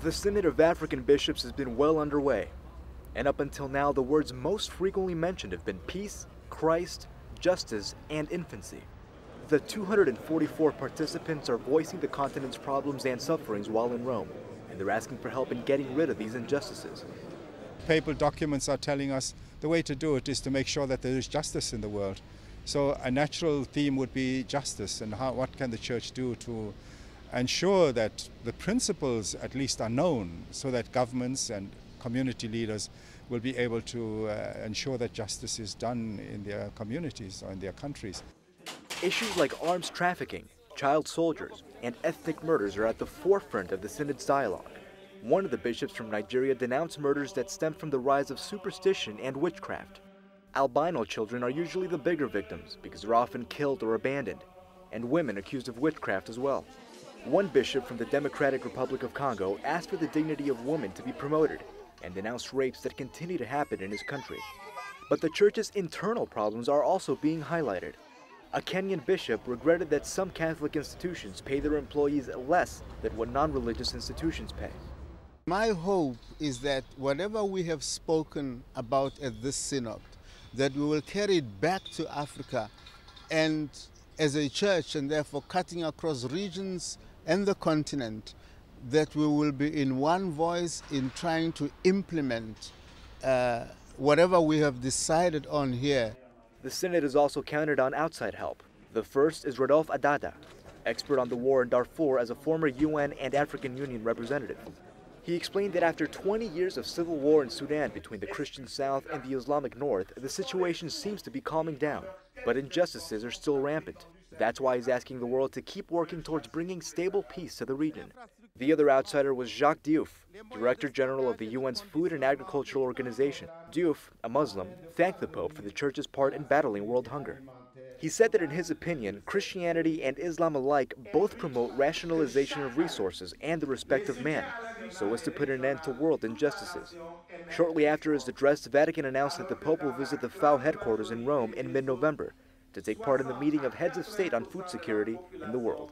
The Synod of African Bishops has been well underway, and up until now the words most frequently mentioned have been peace, Christ, justice, and infancy. The 244 participants are voicing the continent's problems and sufferings while in Rome, and they're asking for help in getting rid of these injustices. Papal documents are telling us the way to do it is to make sure that there is justice in the world. So a natural theme would be justice, and what can the Church do to ensure that the principles at least are known, so that governments and community leaders will be able to ensure that justice is done in their communities or in their countries. Issues like arms trafficking, child soldiers, and ethnic murders are at the forefront of the Synod's dialogue. One of the bishops from Nigeria denounced murders that stem from the rise of superstition and witchcraft. Albino children are usually the bigger victims because they're often killed or abandoned, and women accused of witchcraft as well. One bishop from the Democratic Republic of Congo asked for the dignity of women to be promoted and denounced rapes that continue to happen in his country. But the Church's internal problems are also being highlighted. A Kenyan bishop regretted that some Catholic institutions pay their employees less than what non-religious institutions pay. My hope is that whatever we have spoken about at this synod, that we will carry it back to Africa, and as a church, and therefore cutting across regions and the continent, that we will be in one voice in trying to implement whatever we have decided on here. The Synod has also counted on outside help. The first is Rodolphe Adada, expert on the war in Darfur as a former UN and African Union representative. He explained that after 20 years of civil war in Sudan between the Christian South and the Islamic North, the situation seems to be calming down, but injustices are still rampant. That's why he's asking the world to keep working towards bringing stable peace to the region. The other outsider was Jacques Diouf, Director General of the UN's Food and Agricultural Organization. Diouf, a Muslim, thanked the Pope for the Church's part in battling world hunger. He said that in his opinion, Christianity and Islam alike both promote rationalization of resources and the respect of man, so as to put an end to world injustices. Shortly after his address, the Vatican announced that the Pope will visit the FAO headquarters in Rome in mid-November to take part in the meeting of heads of state on food security in the world.